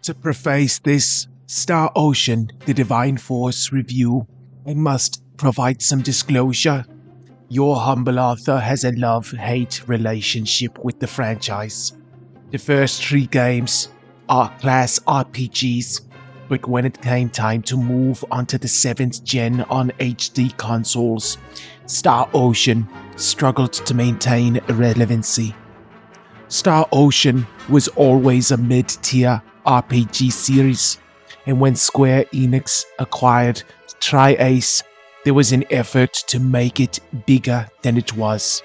To preface this Star Ocean, the Divine Force review, I must provide some disclosure. Your humble author has a love-hate relationship with the franchise. The first 3 games are class RPGs, but when it came time to move onto the 7th gen on HD consoles, Star Ocean struggled to maintain relevancy. Star Ocean was always a mid-tier RPG series, and when Square Enix acquired Tri-Ace, there was an effort to make it bigger than it was.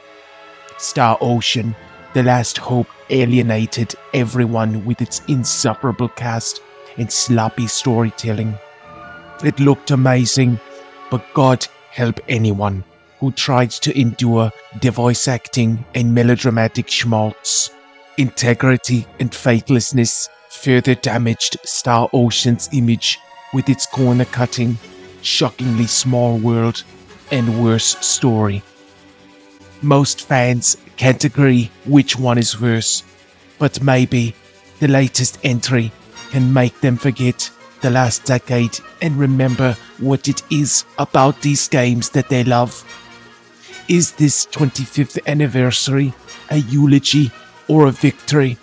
Star Ocean, The Last Hope, alienated everyone with its insufferable cast and sloppy storytelling. It looked amazing, but God help anyone who tried to endure the voice acting and melodramatic schmaltz. Integrity and faithlessness further damaged Star Ocean's image with its corner-cutting, shockingly small world and worse story. Most fans can't agree which one is worse, but maybe the latest entry can make them forget the last decade and remember what it is about these games that they love. Is this 25th anniversary a eulogy or a victory?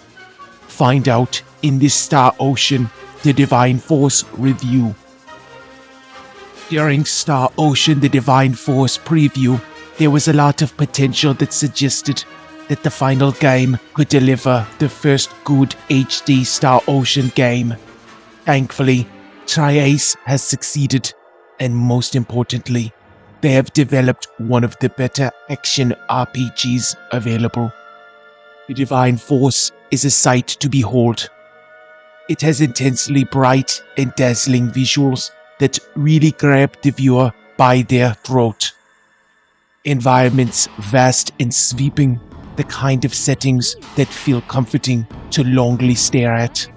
Find out in this Star Ocean, the Divine Force review. During Star Ocean, the Divine Force preview, there was a lot of potential that suggested that the final game could deliver the first good HD Star Ocean game. Thankfully, Tri-Ace has succeeded, and most importantly, they have developed one of the better action RPGs available. The Divine Force is a sight to behold. It has intensely bright and dazzling visuals that really grab the viewer by their throat. Environments vast and sweeping, the kind of settings that feel comforting to longingly stare at.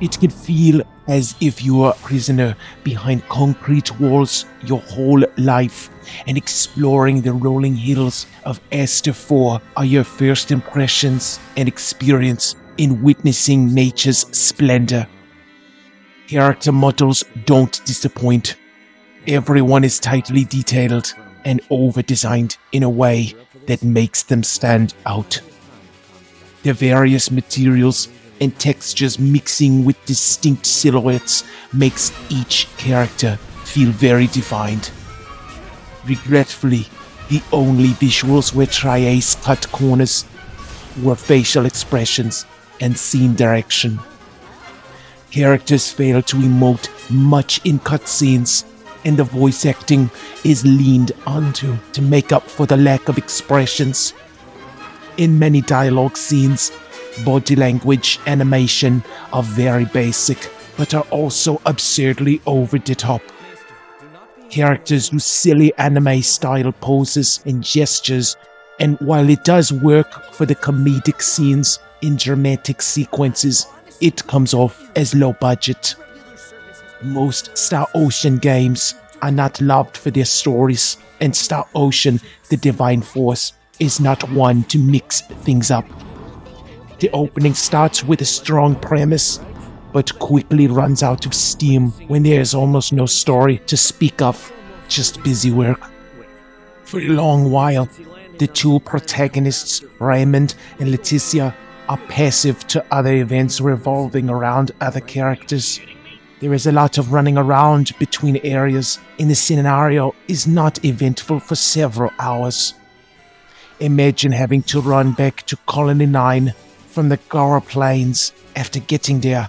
It can feel as if you are a prisoner behind concrete walls your whole life, and exploring the rolling hills of Esther 4 are your first impressions and experience in witnessing nature's splendor. Character models don't disappoint. Everyone is tightly detailed and over-designed in a way that makes them stand out. The various materials and textures mixing with distinct silhouettes makes each character feel very defined. Regretfully, the only visuals where Tri-Ace cut corners were facial expressions and scene direction. Characters fail to emote much in cutscenes, and the voice acting is leaned onto to make up for the lack of expressions. In many dialogue scenes, body language animation are very basic, but are also absurdly over the top. Characters do silly anime-style poses and gestures, and while it does work for the comedic scenes in dramatic sequences, it comes off as low budget. Most Star Ocean games are not loved for their stories, and Star Ocean, the Divine Force, is not one to mix things up. The opening starts with a strong premise, but quickly runs out of steam when there is almost no story to speak of, just busy work. For a long while, the 2 protagonists, Raymond and Leticia, are passive to other events revolving around other characters. There is a lot of running around between areas, and the scenario is not eventful for several hours. Imagine having to run back to Colony 9 from the Gara Plains after getting there.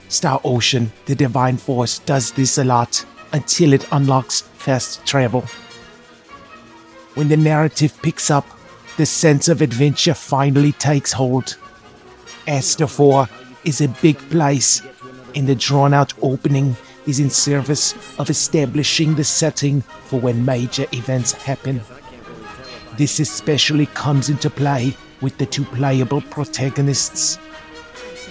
Star Ocean, the Divine Force, does this a lot until it unlocks fast travel. When the narrative picks up, the sense of adventure finally takes hold. Esther 4 is a big place, and the drawn-out opening is in service of establishing the setting for when major events happen. This especially comes into play with the 2 playable protagonists.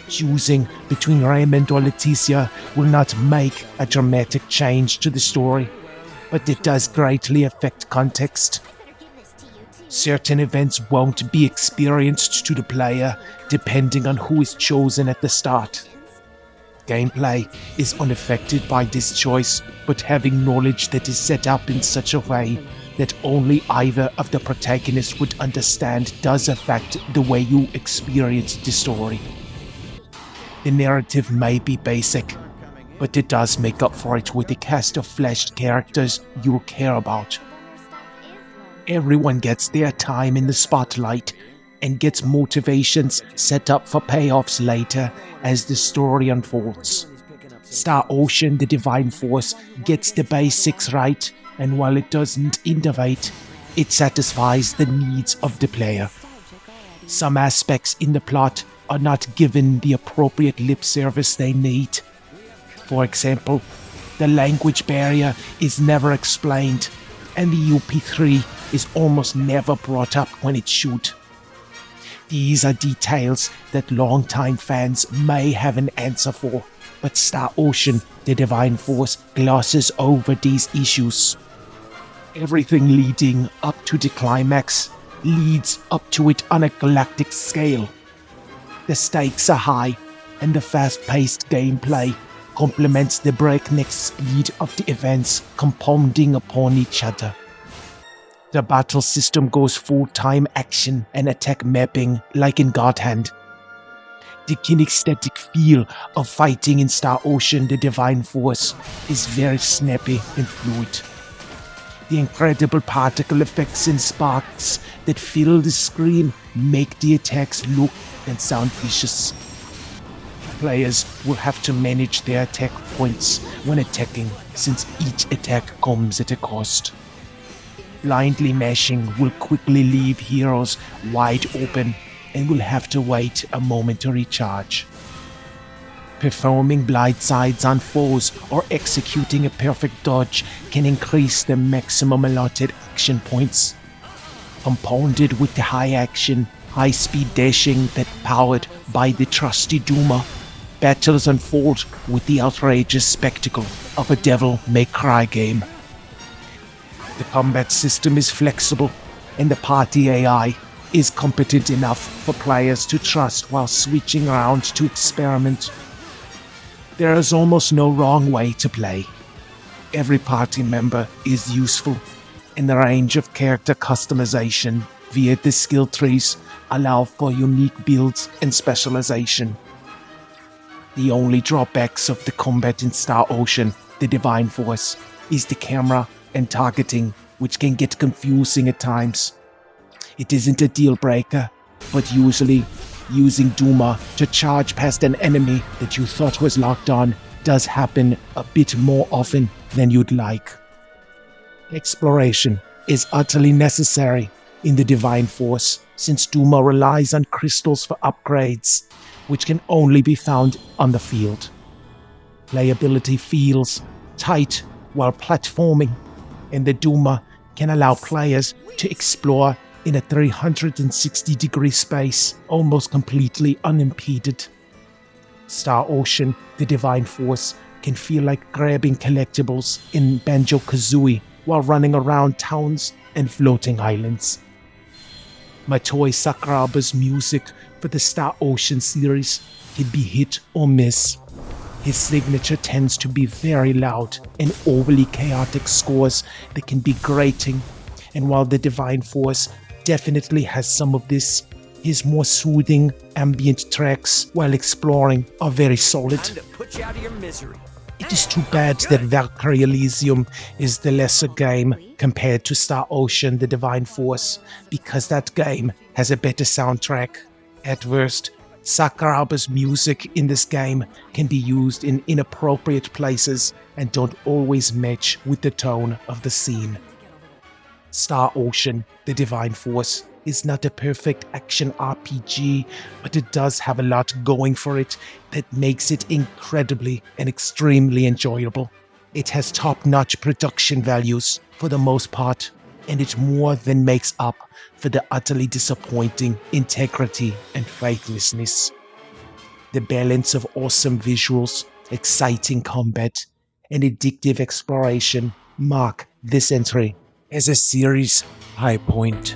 Choosing between Raymond or Leticia will not make a dramatic change to the story, but it does greatly affect context. Certain events won't be experienced to the player depending on who is chosen at the start. Gameplay is unaffected by this choice, but having knowledge that is set up in such a way that only either of the protagonists would understand does affect the way you experience the story. The narrative may be basic, but it does make up for it with a cast of fleshed characters you'll care about. Everyone gets their time in the spotlight and gets motivations set up for payoffs later as the story unfolds. Star Ocean, the Divine Force, gets the basics right, and while it doesn't innovate, it satisfies the needs of the player. Some aspects in the plot are not given the appropriate lip service they need. For example, the language barrier is never explained, and the UP3 is almost never brought up when it should. These are details that longtime fans may have an answer for, but Star Ocean, the Divine Force, glosses over these issues. Everything leading up to the climax leads up to it on a galactic scale. The stakes are high, and the fast-paced gameplay complements the breakneck speed of the events compounding upon each other. The battle system goes full-time action and attack mapping like in God Hand. The kinesthetic feel of fighting in Star Ocean, the Divine Force, is very snappy and fluid. The incredible particle effects and sparks that fill the screen make the attacks look and sound vicious. Players will have to manage their attack points when attacking, since each attack comes at a cost. Blindly mashing will quickly leave heroes wide open and will have to wait a moment to recharge. Performing blindsides on foes or executing a perfect dodge can increase the maximum allotted action points. Compounded with the high action, high-speed dashing that powered by the trusty Duma, battles unfold with the outrageous spectacle of a Devil May Cry game. The combat system is flexible, and the party AI is competent enough for players to trust while switching around to experiment. There is almost no wrong way to play. Every party member is useful, and the range of character customization via the skill trees allow for unique builds and specialization. The only drawbacks of the combat in Star Ocean, the Divine Force, is the camera and targeting, which can get confusing at times. It isn't a deal breaker, but usually using Duma to charge past an enemy that you thought was locked on does happen a bit more often than you'd like. Exploration is utterly necessary in the Divine Force, since Duma relies on crystals for upgrades, which can only be found on the field. Playability feels tight while platforming, and the Duma can allow players to explore in a 360-degree space almost completely unimpeded. Star Ocean, the Divine Force, can feel like grabbing collectibles in Banjo-Kazooie while running around towns and floating islands. Motoi Sakuraba's music for the Star Ocean series can be hit or miss. His signature tends to be very loud and overly chaotic scores that can be grating, and while the Divine Force definitely has some of this, his more soothing ambient tracks while exploring are very solid. It is too bad that Valkyrie Elysium is the lesser game compared to Star Ocean, the Divine Force, because that game has a better soundtrack. At worst, Sakuraba's music in this game can be used in inappropriate places and don't always match with the tone of the scene. Star Ocean, the Divine Force, is not a perfect action RPG, but it does have a lot going for it that makes it incredibly and extremely enjoyable. It has top-notch production values for the most part, and it more than makes up for the utterly disappointing integrity and faithlessness. The balance of awesome visuals, exciting combat, and addictive exploration mark this entry as a series high point.